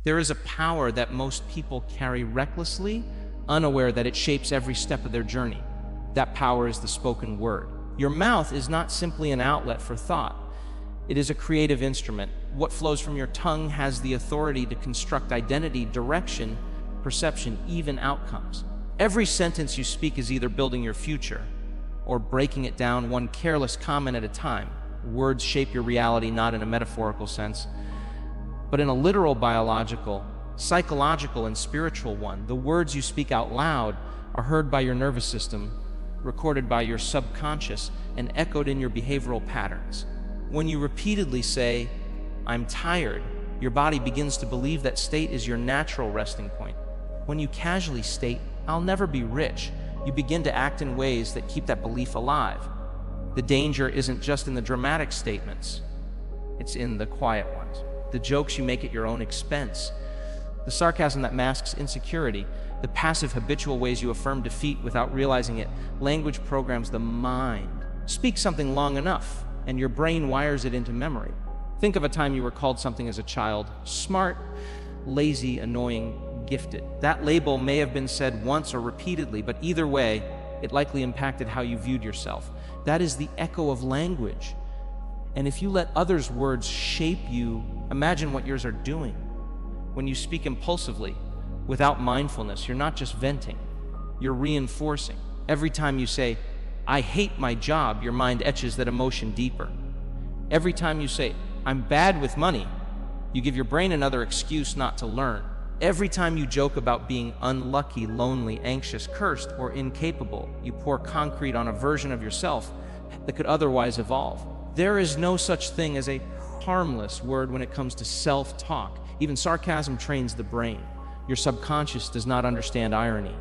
There is a power that most people carry recklessly, unaware that it shapes every step of their journey. That power is the spoken word. Your mouth is not simply an outlet for thought. It is a creative instrument. What flows from your tongue has the authority to construct identity, direction, perception, even outcomes. Every sentence you speak is either building your future or breaking it down one careless comment at a time. Words shape your reality not in a metaphorical sense, but in a literal, biological, psychological, and spiritual one. The words you speak out loud are heard by your nervous system, recorded by your subconscious, and echoed in your behavioral patterns. When you repeatedly say, "I'm tired," your body begins to believe that state is your natural resting point. When you casually state, "I'll never be rich," you begin to act in ways that keep that belief alive. The danger isn't just in the dramatic statements, it's in the quiet ones. The jokes you make at your own expense, the sarcasm that masks insecurity, the passive habitual ways you affirm defeat without realizing it. Language programs the mind. Speak something long enough, and your brain wires it into memory. Think of a time you were called something as a child: smart, lazy, annoying, gifted. That label may have been said once or repeatedly, but either way, it likely impacted how you viewed yourself. That is the echo of language. And if you let others' words shape you, imagine what yours are doing. When you speak impulsively, without mindfulness, you're not just venting, you're reinforcing. Every time you say, "I hate my job," your mind etches that emotion deeper. Every time you say, "I'm bad with money," you give your brain another excuse not to learn. Every time you joke about being unlucky, lonely, anxious, cursed, or incapable, you pour concrete on a version of yourself that could otherwise evolve. There is no such thing as a harmless word when it comes to self-talk. Even sarcasm trains the brain. Your subconscious does not understand irony.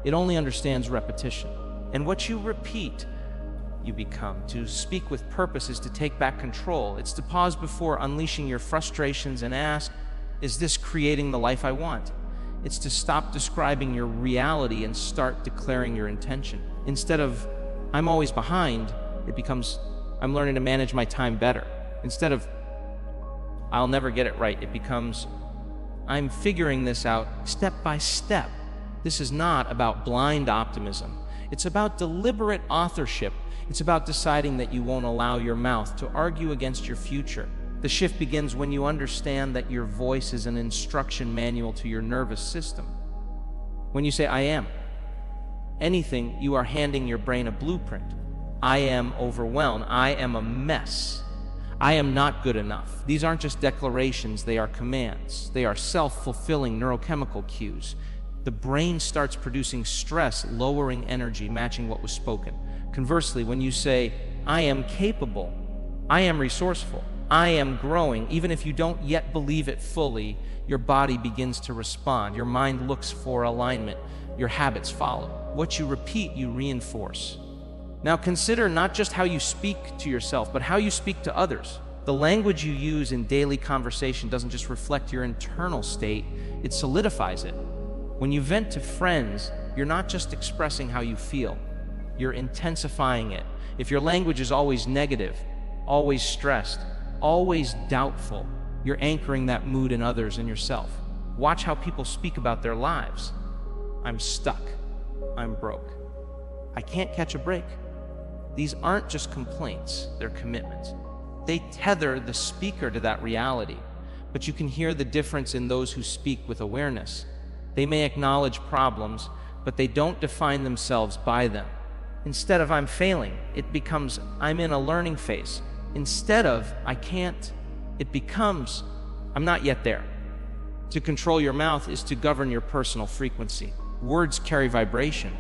It only understands repetition. And what you repeat, you become. To speak with purpose is to take back control. It's to pause before unleashing your frustrations and ask, is this creating the life I want? It's to stop describing your reality and start declaring your intention. Instead of, "I'm always behind," it becomes, "I'm learning to manage my time better." Instead of, "I'll never get it right," it becomes, "I'm figuring this out step by step." This is not about blind optimism. It's about deliberate authorship. It's about deciding that you won't allow your mouth to argue against your future. The shift begins when you understand that your voice is an instruction manual to your nervous system. When you say, "I am," anything, you are handing your brain a blueprint. I am overwhelmed. I am a mess. I am not good enough. These aren't just declarations, they are commands. They are self-fulfilling neurochemical cues. The brain starts producing stress, lowering energy, matching what was spoken. Conversely, when you say, "I am capable," "I am resourceful," "I am growing," even if you don't yet believe it fully, your body begins to respond. Your mind looks for alignment. Your habits follow. What you repeat, you reinforce. Now consider not just how you speak to yourself, but how you speak to others. The language you use in daily conversation doesn't just reflect your internal state, it solidifies it. When you vent to friends, you're not just expressing how you feel, you're intensifying it. If your language is always negative, always stressed, always doubtful, you're anchoring that mood in others and yourself. Watch how people speak about their lives. "I'm stuck. I'm broke. I can't catch a break." These aren't just complaints, they're commitments. They tether the speaker to that reality, but you can hear the difference in those who speak with awareness. They may acknowledge problems, but they don't define themselves by them. Instead of "I'm failing," it becomes "I'm in a learning phase." Instead of "I can't," it becomes "I'm not yet there." To control your mouth is to govern your personal frequency. Words carry vibration.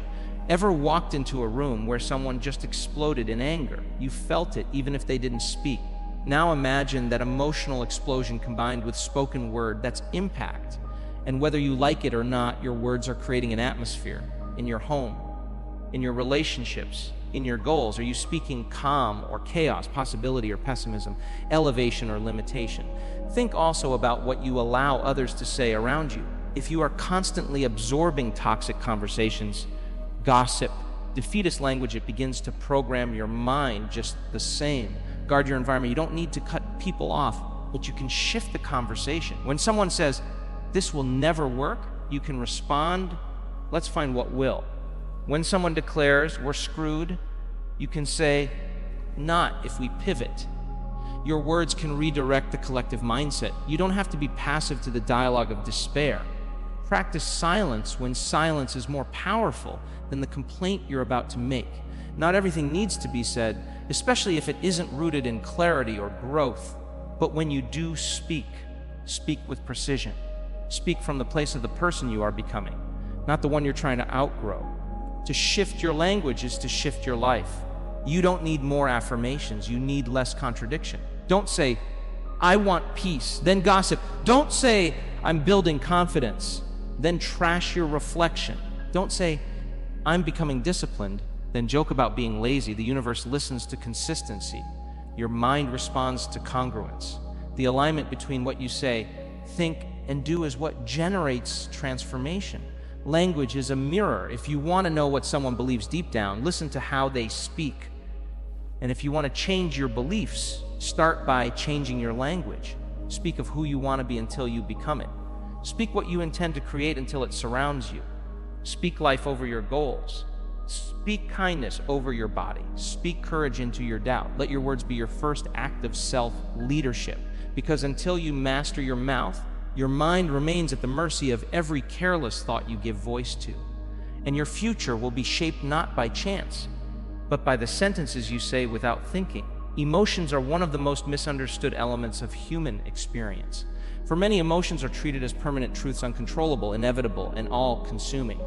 Ever walked into a room where someone just exploded in anger? You felt it even if they didn't speak. Now imagine that emotional explosion combined with spoken word. That's impact. And whether you like it or not, your words are creating an atmosphere in your home, in your relationships, in your goals. Are you speaking calm or chaos, possibility or pessimism, elevation or limitation? Think also about what you allow others to say around you. If you are constantly absorbing toxic conversations, gossip, defeatist language, it begins to program your mind just the same. Guard your environment. You don't need to cut people off, but you can shift the conversation. When someone says, this will never work, you can respond, let's find what will. When someone declares, we're screwed, you can say, not if we pivot. Your words can redirect the collective mindset. You don't have to be passive to the dialogue of despair. Practice silence when silence is more powerful than the complaint you're about to make. Not everything needs to be said, especially if it isn't rooted in clarity or growth. But when you do speak, speak with precision. Speak from the place of the person you are becoming, not the one you're trying to outgrow. To shift your language is to shift your life. You don't need more affirmations, you need less contradiction. Don't say, I want peace, then gossip. Don't say, I'm building confidence, then trash your reflection. Don't say, I'm becoming disciplined, then joke about being lazy. The universe listens to consistency. Your mind responds to congruence. The alignment between what you say, think, and do is what generates transformation. Language is a mirror. If you want to know what someone believes deep down, listen to how they speak. And if you want to change your beliefs, start by changing your language. Speak of who you want to be until you become it. Speak what you intend to create until it surrounds you. Speak life over your goals. Speak kindness over your body. Speak courage into your doubt. Let your words be your first act of self-leadership. Because until you master your mouth, your mind remains at the mercy of every careless thought you give voice to. And your future will be shaped not by chance, but by the sentences you say without thinking. Emotions are one of the most misunderstood elements of human experience. For many, emotions are treated as permanent truths, uncontrollable, inevitable, and all-consuming.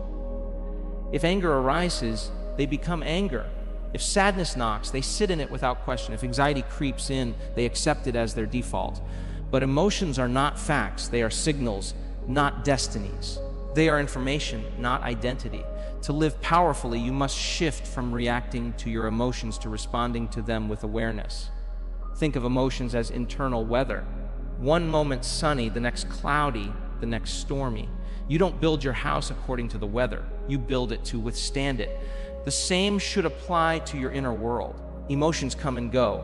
If anger arises, they become anger. If sadness knocks, they sit in it without question. If anxiety creeps in, they accept it as their default. But emotions are not facts. They are signals, not destinies. They are information, not identity. To live powerfully, you must shift from reacting to your emotions to responding to them with awareness. Think of emotions as internal weather. One moment sunny, the next cloudy, the next stormy. You don't build your house according to the weather. You build it to withstand it. The same should apply to your inner world. Emotions come and go,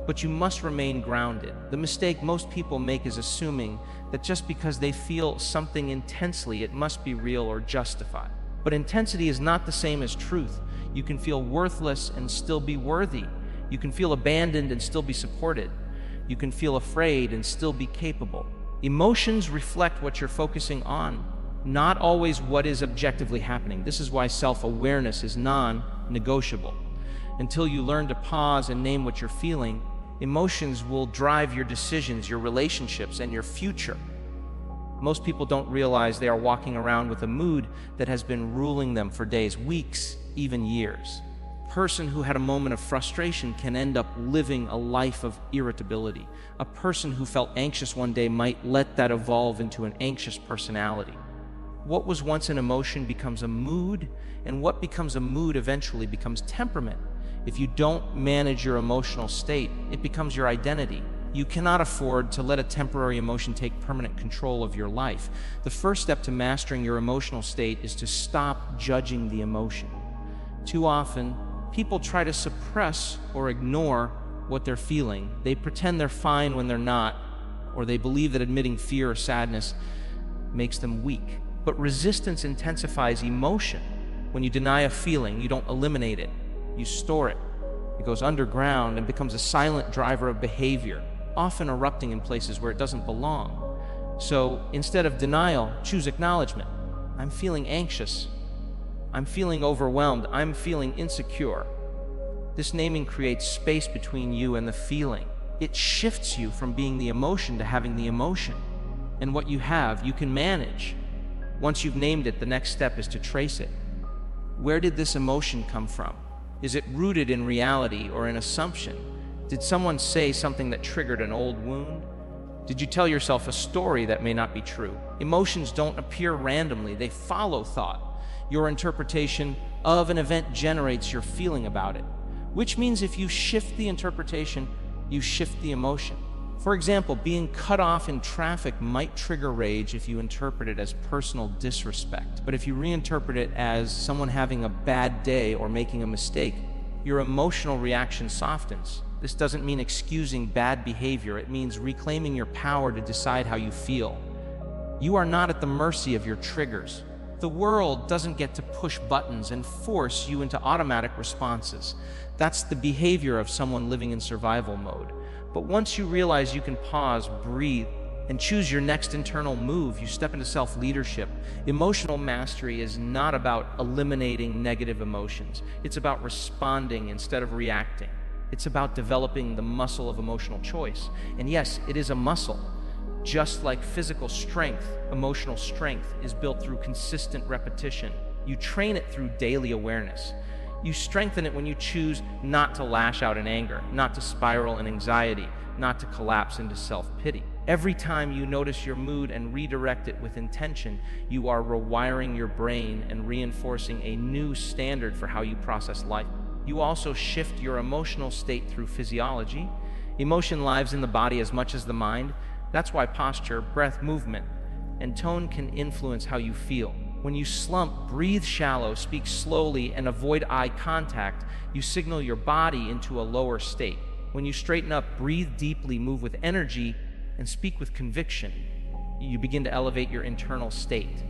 but you must remain grounded. The mistake most people make is assuming that just because they feel something intensely, it must be real or justified. But intensity is not the same as truth. You can feel worthless and still be worthy. You can feel abandoned and still be supported. You can feel afraid and still be capable. Emotions reflect what you're focusing on, not always what is objectively happening. This is why self-awareness is non-negotiable. Until you learn to pause and name what you're feeling, emotions will drive your decisions, your relationships, and your future. Most people don't realize they are walking around with a mood that has been ruling them for days, weeks, even years. A person who had a moment of frustration can end up living a life of irritability. A person who felt anxious one day might let that evolve into an anxious personality. What was once an emotion becomes a mood, and what becomes a mood eventually becomes temperament. If you don't manage your emotional state, it becomes your identity. You cannot afford to let a temporary emotion take permanent control of your life. The first step to mastering your emotional state is to stop judging the emotion. Too often, people try to suppress or ignore what they're feeling. They pretend they're fine when they're not, or they believe that admitting fear or sadness makes them weak. But resistance intensifies emotion. When you deny a feeling, you don't eliminate it. You store it. It goes underground and becomes a silent driver of behavior, often erupting in places where it doesn't belong. So instead of denial, choose acknowledgement. I'm feeling anxious. I'm feeling overwhelmed. I'm feeling insecure. This naming creates space between you and the feeling. It shifts you from being the emotion to having the emotion. And what you have, you can manage. Once you've named it, the next step is to trace it. Where did this emotion come from? Is it rooted in reality or an assumption? Did someone say something that triggered an old wound? Did you tell yourself a story that may not be true? Emotions don't appear randomly, they follow thought. Your interpretation of an event generates your feeling about it, which means if you shift the interpretation, you shift the emotion. For example, being cut off in traffic might trigger rage if you interpret it as personal disrespect. But if you reinterpret it as someone having a bad day or making a mistake, your emotional reaction softens. This doesn't mean excusing bad behavior. It means reclaiming your power to decide how you feel. You are not at the mercy of your triggers. The world doesn't get to push buttons and force you into automatic responses. That's the behavior of someone living in survival mode. But once you realize you can pause, breathe, and choose your next internal move, you step into self-leadership. Emotional mastery is not about eliminating negative emotions. It's about responding instead of reacting. It's about developing the muscle of emotional choice. And yes, it is a muscle. Just like physical strength, emotional strength is built through consistent repetition. You train it through daily awareness. You strengthen it when you choose not to lash out in anger, not to spiral in anxiety, not to collapse into self-pity. Every time you notice your mood and redirect it with intention, you are rewiring your brain and reinforcing a new standard for how you process life. You also shift your emotional state through physiology. Emotion lives in the body as much as the mind. That's why posture, breath, movement, and tone can influence how you feel. When you slump, breathe shallow, speak slowly, and avoid eye contact, you signal your body into a lower state. When you straighten up, breathe deeply, move with energy, and speak with conviction, you begin to elevate your internal state.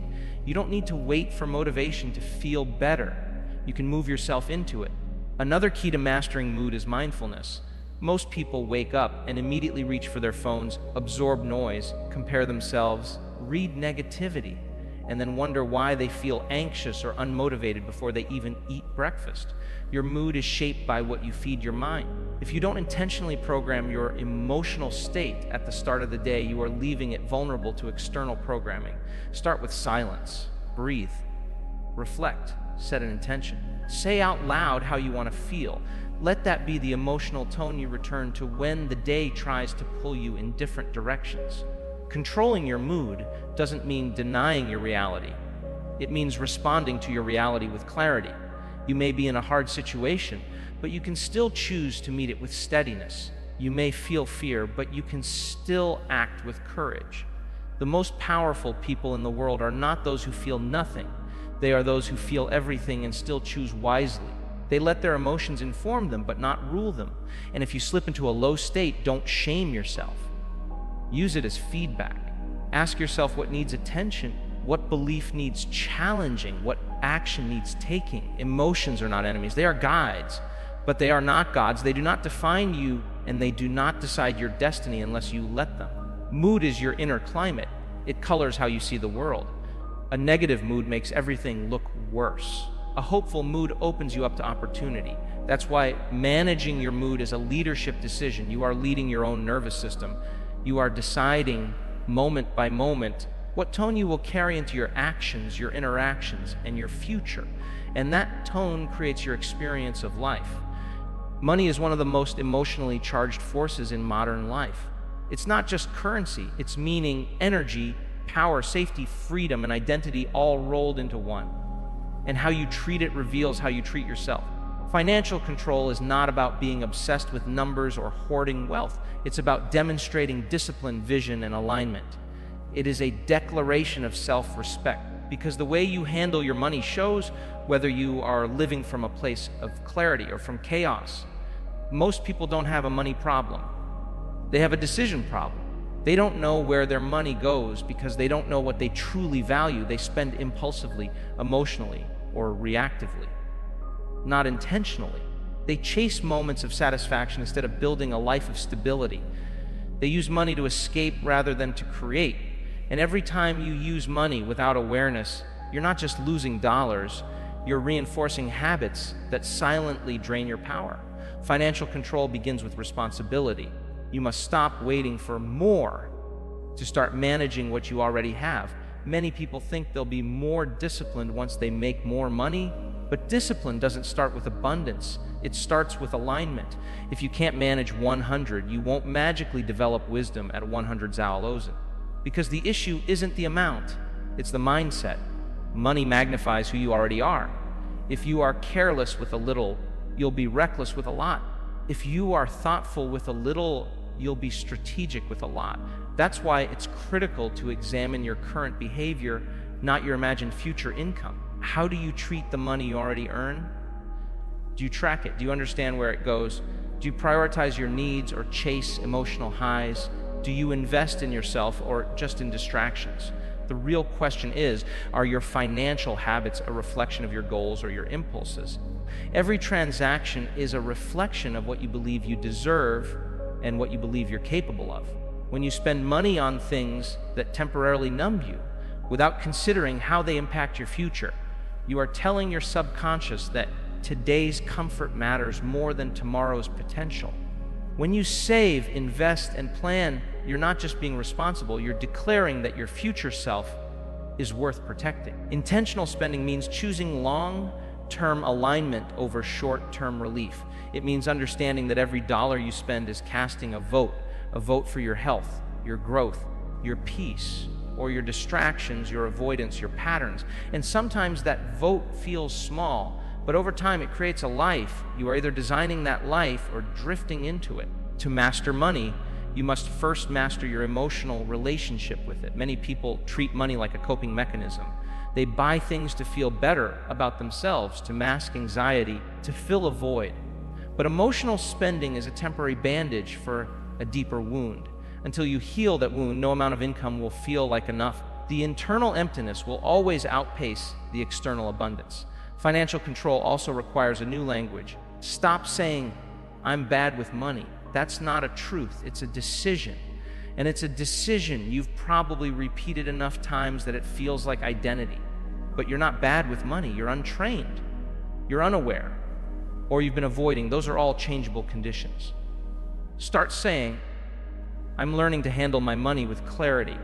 You don't need to wait for motivation to feel better. You can move yourself into it. Another key to mastering mood is mindfulness. Most people wake up and immediately reach for their phones, absorb noise, compare themselves, read negativity, and then wonder why they feel anxious or unmotivated before they even eat breakfast. Your mood is shaped by what you feed your mind. If you don't intentionally program your emotional state at the start of the day, you are leaving it vulnerable to external programming. Start with silence, breathe, reflect, set an intention. Say out loud how you want to feel. Let that be the emotional tone you return to when the day tries to pull you in different directions. Controlling your mood doesn't mean denying your reality. It means responding to your reality with clarity. You may be in a hard situation, but you can still choose to meet it with steadiness. You may feel fear, but you can still act with courage. The most powerful people in the world are not those who feel nothing. They are those who feel everything and still choose wisely. They let their emotions inform them, but not rule them. And if you slip into a low state, don't shame yourself. Use it as feedback. Ask yourself what needs attention, what belief needs challenging, what action needs taking. Emotions are not enemies. They are guides, but they are not gods. They do not define you, and they do not decide your destiny unless you let them. Mood is your inner climate. It colors how you see the world. A negative mood makes everything look worse. A hopeful mood opens you up to opportunity. That's why managing your mood is a leadership decision. You are leading your own nervous system. You are deciding moment by moment what tone you will carry into your actions, your interactions, and your future. And that tone creates your experience of life. Money is one of the most emotionally charged forces in modern life. It's not just currency, it's meaning, energy, power, safety, freedom, and identity all rolled into one. And how you treat it reveals how you treat yourself. Financial control is not about being obsessed with numbers or hoarding wealth. It's about demonstrating discipline, vision, and alignment. It is a declaration of self-respect, because the way you handle your money shows whether you are living from a place of clarity or from chaos. Most people don't have a money problem. They have a decision problem. They don't know where their money goes because they don't know what they truly value. They spend impulsively, emotionally, or reactively, not intentionally. They chase moments of satisfaction instead of building a life of stability. They use money to escape rather than to create. And every time you use money without awareness, you're not just losing dollars, you're reinforcing habits that silently drain your power. Financial control begins with responsibility. You must stop waiting for more to start managing what you already have. Many people think they'll be more disciplined once they make more money, but discipline doesn't start with abundance. It starts with alignment. If you can't manage 100, you won't magically develop wisdom at 100 Zalalozen. Because the issue isn't the amount, it's the mindset. Money magnifies who you already are. If you are careless with a little, you'll be reckless with a lot. If you are thoughtful with a little, you'll be strategic with a lot. That's why it's critical to examine your current behavior, not your imagined future income. How do you treat the money you already earn? Do you track it? Do you understand where it goes? Do you prioritize your needs or chase emotional highs? Do you invest in yourself or just in distractions? The real question is, are your financial habits a reflection of your goals or your impulses? Every transaction is a reflection of what you believe you deserve and what you believe you're capable of. When you spend money on things that temporarily numb you, without considering how they impact your future, you are telling your subconscious that today's comfort matters more than tomorrow's potential. When you save, invest, and plan, you're not just being responsible, you're declaring that your future self is worth protecting. Intentional spending means choosing long-term alignment over short-term relief. It means understanding that every dollar you spend is casting a vote for your health, your growth, your peace, or your distractions, your avoidance, your patterns. And sometimes that vote feels small, but over time it creates a life. You are either designing that life or drifting into it. To master money, you must first master your emotional relationship with it. Many people treat money like a coping mechanism. They buy things to feel better about themselves, to mask anxiety, to fill a void. But emotional spending is a temporary bandage for a deeper wound. Until you heal that wound, no amount of income will feel like enough. The internal emptiness will always outpace the external abundance. Financial control also requires a new language. Stop saying, "I'm bad with money." That's not a truth, it's a decision. And it's a decision you've probably repeated enough times that it feels like identity. But you're not bad with money, you're untrained, you're unaware, or you've been avoiding. Those are all changeable conditions. Start saying, "I'm learning to handle my money with clarity."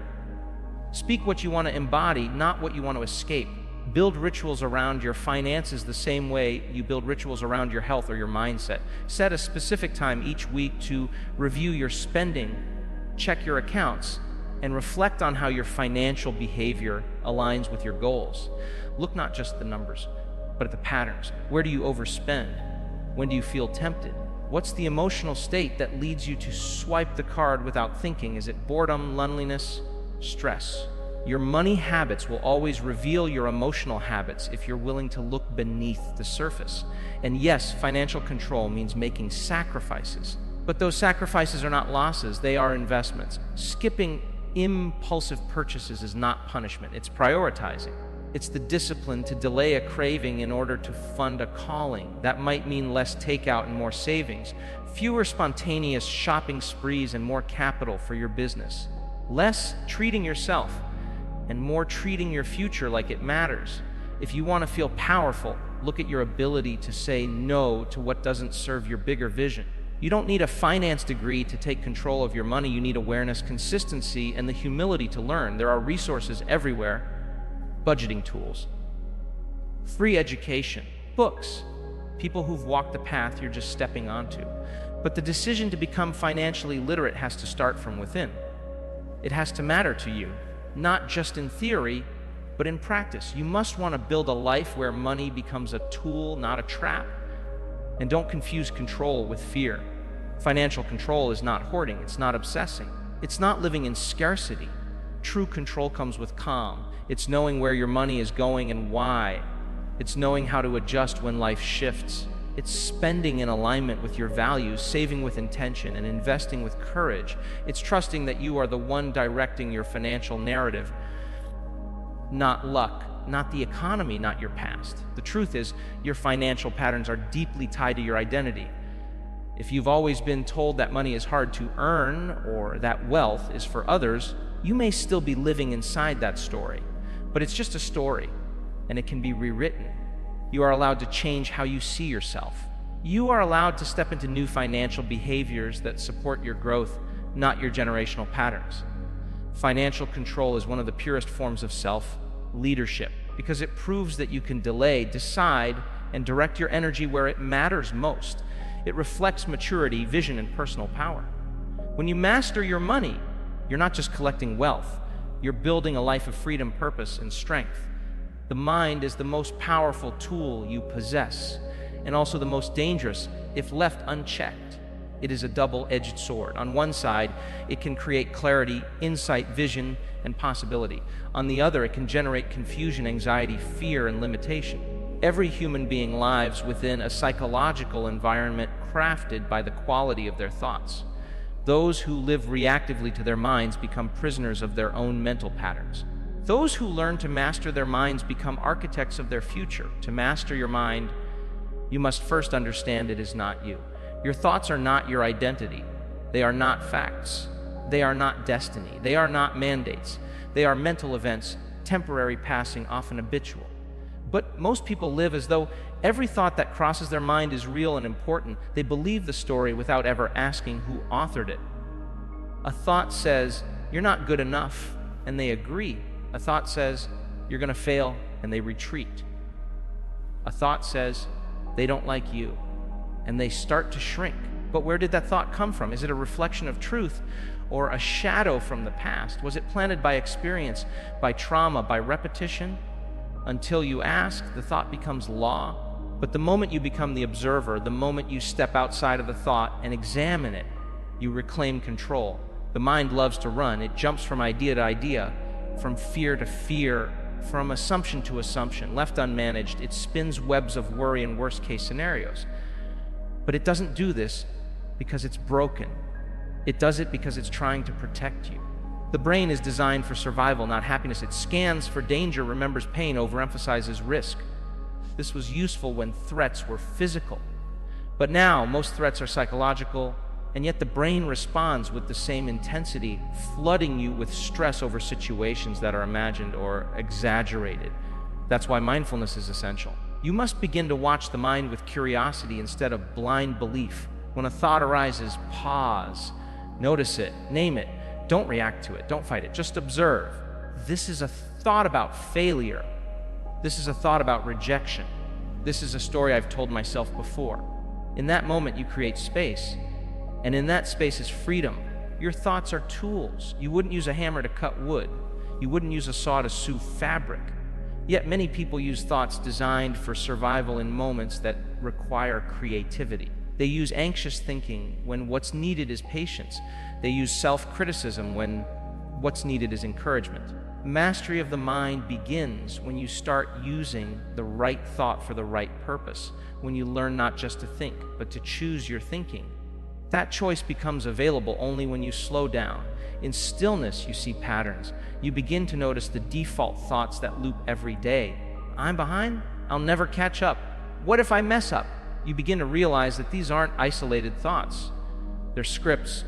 Speak what you want to embody, not what you want to escape. Build rituals around your finances the same way you build rituals around your health or your mindset. Set a specific time each week to review your spending, check your accounts, and reflect on how your financial behavior aligns with your goals. Look not just at the numbers, but at the patterns. Where do you overspend? When do you feel tempted? What's the emotional state that leads you to swipe the card without thinking? Is it boredom, loneliness, stress? Your money habits will always reveal your emotional habits if you're willing to look beneath the surface. And yes, financial control means making sacrifices, but those sacrifices are not losses, they are investments. Skipping impulsive purchases is not punishment, it's prioritizing. It's the discipline to delay a craving in order to fund a calling. That might mean less takeout and more savings, fewer spontaneous shopping sprees and more capital for your business, less treating yourself and more treating your future like it matters. If you want to feel powerful, look at your ability to say no to what doesn't serve your bigger vision. You don't need a finance degree to take control of your money. You need awareness, consistency, and the humility to learn. There are resources everywhere. Budgeting tools, free education, books, people who've walked the path you're just stepping onto. But the decision to become financially literate has to start from within. It has to matter to you, not just in theory, but in practice. You must want to build a life where money becomes a tool, not a trap. And don't confuse control with fear. Financial control is not hoarding, it's not obsessing, it's not living in scarcity. True control comes with calm. It's knowing where your money is going and why. It's knowing how to adjust when life shifts. It's spending in alignment with your values, saving with intention, and investing with courage. It's trusting that you are the one directing your financial narrative, not luck, not the economy, not your past. The truth is, your financial patterns are deeply tied to your identity. If you've always been told that money is hard to earn or that wealth is for others, you may still be living inside that story. But it's just a story, and it can be rewritten. You are allowed to change how you see yourself. You are allowed to step into new financial behaviors that support your growth, not your generational patterns. Financial control is one of the purest forms of self-leadership because it proves that you can delay, decide, and direct your energy where it matters most. It reflects maturity, vision, and personal power. When you master your money, you're not just collecting wealth. You're building a life of freedom, purpose, and strength. The mind is the most powerful tool you possess, and also the most dangerous if left unchecked. It is a double-edged sword. On one side, it can create clarity, insight, vision, and possibility. On the other, it can generate confusion, anxiety, fear, and limitation. Every human being lives within a psychological environment crafted by the quality of their thoughts. Those who live reactively to their minds become prisoners of their own mental patterns. Those who learn to master their minds become architects of their future. To master your mind, you must first understand it is not you. Your thoughts are not your identity. They are not facts. They are not destiny. They are not mandates. They are mental events, temporary, passing, often habitual. But most people live as though every thought that crosses their mind is real and important. They believe the story without ever asking who authored it. A thought says, "You're not good enough," and they agree. A thought says, "You're going to fail," and they retreat. A thought says, "They don't like you," and they start to shrink. But where did that thought come from? Is it a reflection of truth or a shadow from the past? Was it planted by experience, by trauma, by repetition? Until you ask, the thought becomes law. But the moment you become the observer, the moment you step outside of the thought and examine it, you reclaim control. The mind loves to run. It jumps from idea to idea, from fear to fear, from assumption to assumption. Left unmanaged, it spins webs of worry and worst-case scenarios. But it doesn't do this because it's broken. It does it because it's trying to protect you. The brain is designed for survival, not happiness. It scans for danger, remembers pain, overemphasizes risk. This was useful when threats were physical. But now, most threats are psychological, and yet the brain responds with the same intensity, flooding you with stress over situations that are imagined or exaggerated. That's why mindfulness is essential. You must begin to watch the mind with curiosity instead of blind belief. When a thought arises, pause. Notice it. Name it. Don't react to it. Don't fight it. Just observe. This is a thought about failure. This is a thought about rejection. This is a story I've told myself before. In that moment, you create space. And in that space is freedom. Your thoughts are tools. You wouldn't use a hammer to cut wood. You wouldn't use a saw to sew fabric. Yet many people use thoughts designed for survival in moments that require creativity. They use anxious thinking when what's needed is patience. They use self-criticism when what's needed is encouragement. Mastery of the mind begins when you start using the right thought for the right purpose, when you learn not just to think, but to choose your thinking. That choice becomes available only when you slow down. In stillness, you see patterns. You begin to notice the default thoughts that loop every day. I'm behind? I'll never catch up. What if I mess up? You begin to realize that these aren't isolated thoughts. They're scripts,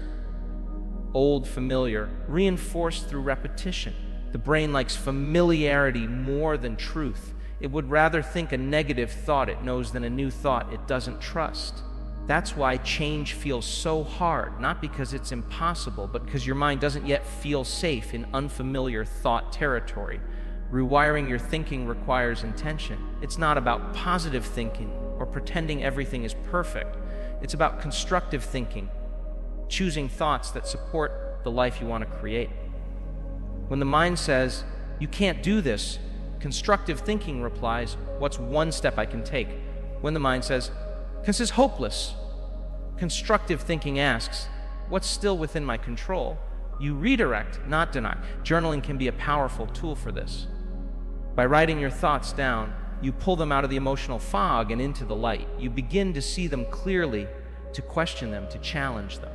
old, familiar, reinforced through repetition. The brain likes familiarity more than truth. It would rather think a negative thought it knows than a new thought it doesn't trust. That's why change feels so hard, not because it's impossible, but because your mind doesn't yet feel safe in unfamiliar thought territory. Rewiring your thinking requires intention. It's not about positive thinking or pretending everything is perfect. It's about constructive thinking, choosing thoughts that support the life you want to create. When the mind says, "You can't do this," constructive thinking replies, "What's one step I can take?" When the mind says, "This is hopeless," constructive thinking asks, "What's still within my control?" You redirect, not deny. Journaling can be a powerful tool for this. By writing your thoughts down, you pull them out of the emotional fog and into the light. You begin to see them clearly, to question them, to challenge them.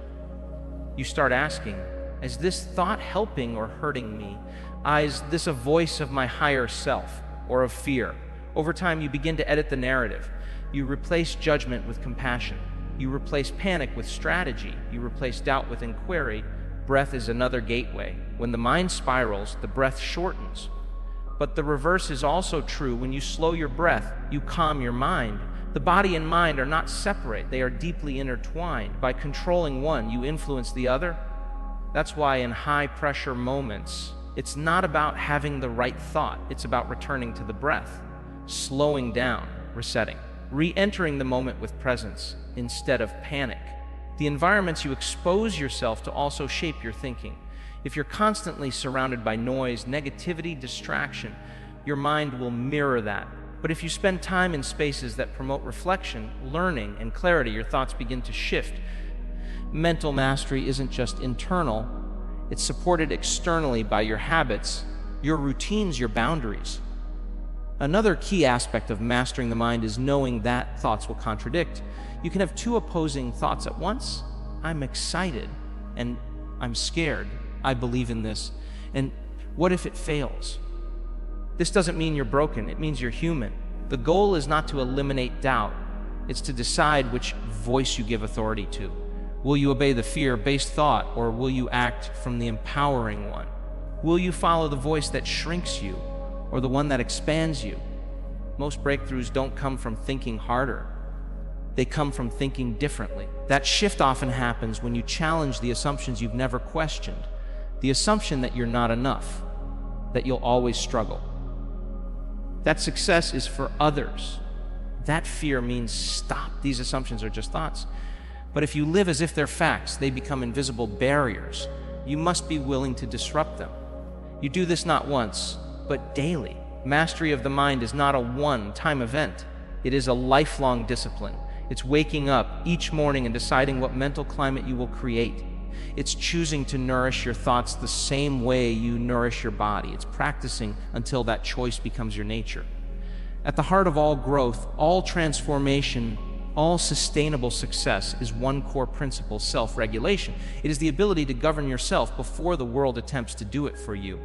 You start asking, is this thought helping or hurting me? Is this a voice of my higher self or of fear? Over time, you begin to edit the narrative. You replace judgment with compassion. You replace panic with strategy. You replace doubt with inquiry. Breath is another gateway. When the mind spirals, the breath shortens. But the reverse is also true. When you slow your breath, you calm your mind. The body and mind are not separate. They are deeply intertwined. By controlling one, you influence the other. That's why in high-pressure moments, it's not about having the right thought. It's about returning to the breath, slowing down, resetting, re-entering the moment with presence instead of panic. The environments you expose yourself to also shape your thinking. If you're constantly surrounded by noise, negativity, distraction, your mind will mirror that. But if you spend time in spaces that promote reflection, learning, and clarity, your thoughts begin to shift. Mental mastery isn't just internal, it's supported externally by your habits, your routines, your boundaries. Another key aspect of mastering the mind is knowing that thoughts will contradict. You can have two opposing thoughts at once. I'm excited and I'm scared. I believe in this. And what if it fails? This doesn't mean you're broken, it means you're human. The goal is not to eliminate doubt, it's to decide which voice you give authority to. Will you obey the fear-based thought, or will you act from the empowering one? Will you follow the voice that shrinks you, or the one that expands you? Most breakthroughs don't come from thinking harder. They come from thinking differently. That shift often happens when you challenge the assumptions you've never questioned. The assumption that you're not enough, that you'll always struggle, that success is for others. That fear means stop. These assumptions are just thoughts. But if you live as if they're facts, they become invisible barriers. You must be willing to disrupt them. You do this not once, but daily. Mastery of the mind is not a one-time event. It is a lifelong discipline. It's waking up each morning and deciding what mental climate you will create. It's choosing to nourish your thoughts the same way you nourish your body. It's practicing until that choice becomes your nature. At the heart of all growth, all transformation, all sustainable success is one core principle: self-regulation. It is the ability to govern yourself before the world attempts to do it for you.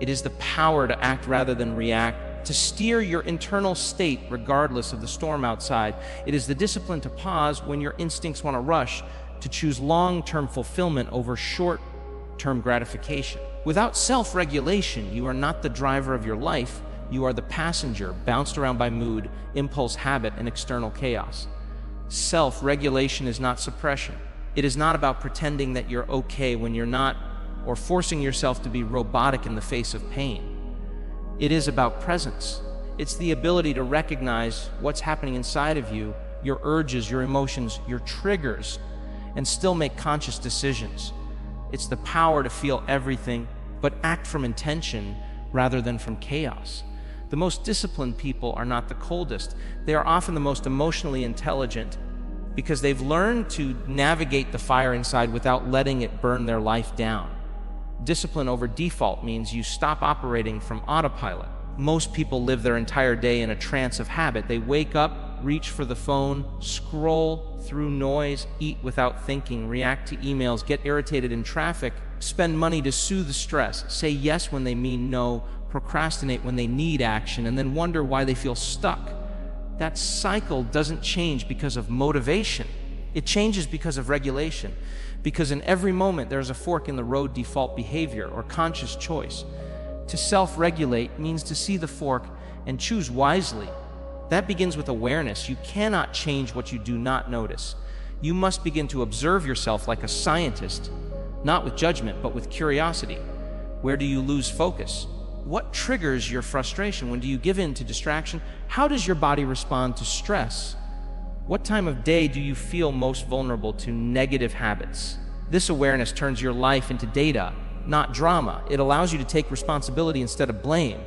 It is the power to act rather than react, to steer your internal state regardless of the storm outside. It is the discipline to pause when your instincts want to rush, to choose long-term fulfillment over short-term gratification. Without self-regulation, you are not the driver of your life. You are the passenger, bounced around by mood, impulse, habit, and external chaos. Self-regulation is not suppression. It is not about pretending that you're okay when you're not, or forcing yourself to be robotic in the face of pain. It is about presence. It's the ability to recognize what's happening inside of you, your urges, your emotions, your triggers, and still make conscious decisions. It's the power to feel everything, but act from intention rather than from chaos. The most disciplined people are not the coldest. They are often the most emotionally intelligent because they've learned to navigate the fire inside without letting it burn their life down. Discipline over default means you stop operating from autopilot. Most people live their entire day in a trance of habit. They wake up, reach for the phone, scroll through noise, eat without thinking, react to emails, get irritated in traffic, spend money to soothe the stress, say yes when they mean no, procrastinate when they need action, and then wonder why they feel stuck. That cycle doesn't change because of motivation. It changes because of regulation. Because in every moment there's a fork in the road default behavior or conscious choice. To self-regulate means to see the fork and choose wisely. That begins with awareness. You cannot change what you do not notice. You must begin to observe yourself like a scientist, not with judgment, but with curiosity. Where do you lose focus? What triggers your frustration? When do you give in to distraction? How does your body respond to stress? What time of day do you feel most vulnerable to negative habits? This awareness turns your life into data, not drama. It allows you to take responsibility instead of blame.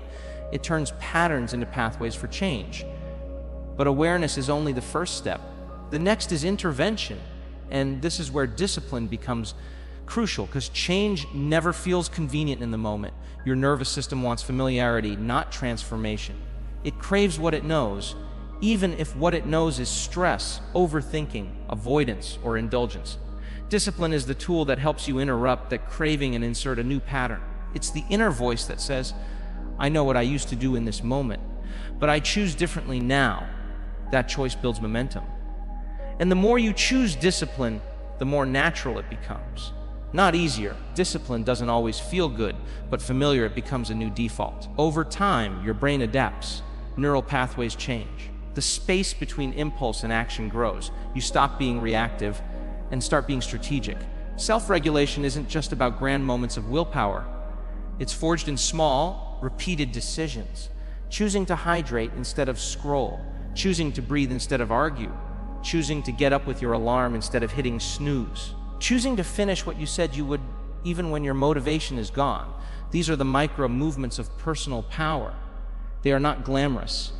It turns patterns into pathways for change. But awareness is only the first step. The next is intervention. And this is where discipline becomes crucial, because change never feels convenient in the moment. Your nervous system wants familiarity, not transformation. It craves what it knows, even if what it knows is stress, overthinking, avoidance, or indulgence. Discipline is the tool that helps you interrupt that craving and insert a new pattern. It's the inner voice that says, I know what I used to do in this moment, but I choose differently now. That choice builds momentum. And the more you choose discipline, the more natural it becomes. Not easier. Discipline doesn't always feel good, but familiar, it becomes a new default. Over time, your brain adapts. Neural pathways change. The space between impulse and action grows. You stop being reactive and start being strategic. Self-regulation isn't just about grand moments of willpower. It's forged in small, repeated decisions. Choosing to hydrate instead of scroll. Choosing to breathe instead of argue. Choosing to get up with your alarm instead of hitting snooze. Choosing to finish what you said you would even when your motivation is gone. These are the micro movements of personal power. They are not glamorous.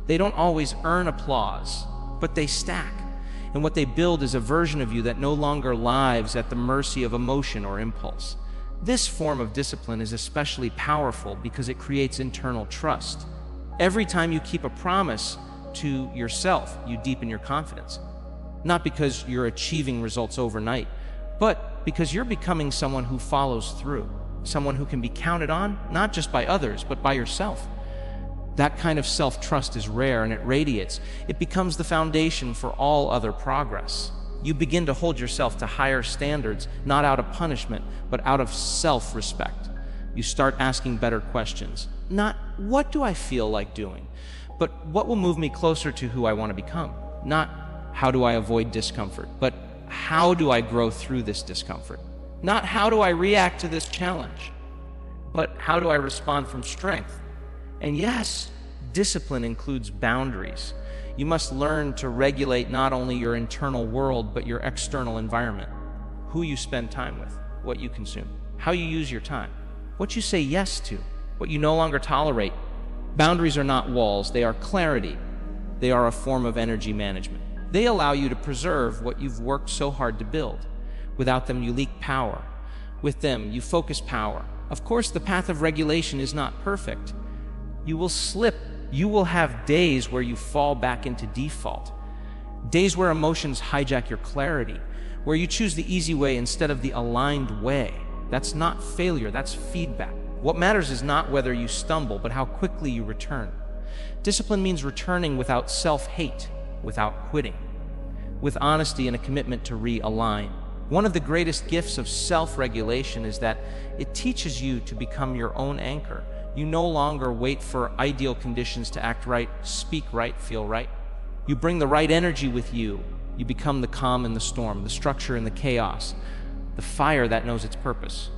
They don't always earn applause, but they stack. And what they build is a version of you that no longer lives at the mercy of emotion or impulse. This form of discipline is especially powerful because it creates internal trust. Every time you keep a promise to yourself, you deepen your confidence. Not because you're achieving results overnight, but because you're becoming someone who follows through. someone who can be counted on, not just by others, but by yourself. That kind of self-trust is rare and it radiates. It becomes the foundation for all other progress. You begin to hold yourself to higher standards, not out of punishment, but out of self-respect. You start asking better questions. Not, what do I feel like doing? But what will move me closer to who I want to become? Not, how do I avoid discomfort? But how do I grow through this discomfort? Not, how do I react to this challenge? But how do I respond from strength? And yes, discipline includes boundaries. You must learn to regulate not only your internal world, but your external environment. Who you spend time with, what you consume, how you use your time, what you say yes to, what you no longer tolerate. Boundaries are not walls, they are clarity. They are a form of energy management. They allow you to preserve what you've worked so hard to build. Without them, you leak power. With them, you focus power. Of course, the path of regulation is not perfect. You will slip. You will have days where you fall back into default. Days where emotions hijack your clarity, where you choose the easy way instead of the aligned way. That's not failure, that's feedback. What matters is not whether you stumble, but how quickly you return. Discipline means returning without self-hate, without quitting, with honesty and a commitment to realign. One of the greatest gifts of self-regulation is that it teaches you to become your own anchor. You no longer wait for ideal conditions to act right, speak right, feel right. You bring the right energy with you. You become the calm in the storm, the structure in the chaos, the fire that knows its purpose.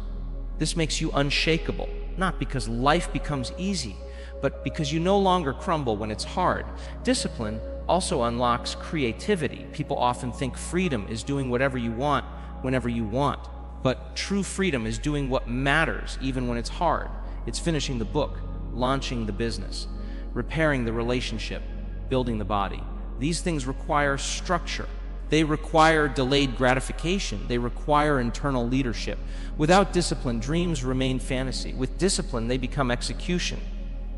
This makes you unshakable, not because life becomes easy, but because you no longer crumble when it's hard. Discipline also unlocks creativity. People often think freedom is doing whatever you want, whenever you want. But true freedom is doing what matters, even when it's hard. It's finishing the book, launching the business, repairing the relationship, building the body. These things require structure. They require delayed gratification. They require internal leadership. Without discipline, dreams remain fantasy. With discipline, they become execution.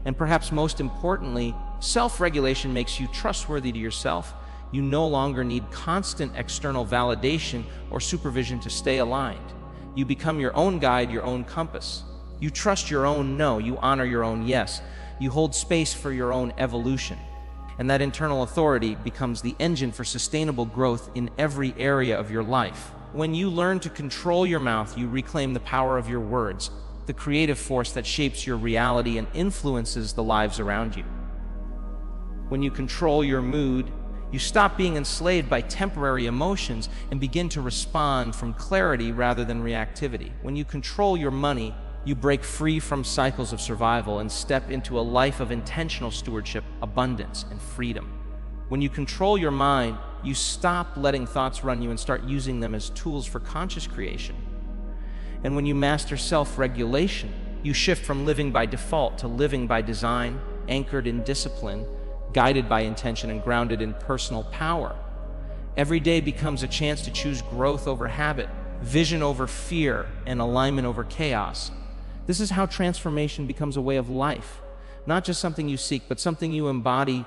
And perhaps most importantly, self-regulation makes you trustworthy to yourself. You no longer need constant external validation or supervision to stay aligned. You become your own guide, your own compass. You trust your own no, you honor your own yes. You hold space for your own evolution. And that internal authority becomes the engine for sustainable growth in every area of your life. When you learn to control your mouth, you reclaim the power of your words, the creative force that shapes your reality and influences the lives around you. When you control your mood, you stop being enslaved by temporary emotions and begin to respond from clarity rather than reactivity. When you control your money, you break free from cycles of survival and step into a life of intentional stewardship, abundance, and freedom. When you control your mind, you stop letting thoughts run you and start using them as tools for conscious creation. And when you master self-regulation, you shift from living by default to living by design, anchored in discipline, guided by intention, and grounded in personal power. Every day becomes a chance to choose growth over habit, vision over fear, and alignment over chaos. This is how transformation becomes a way of life, not just something you seek, but something you embody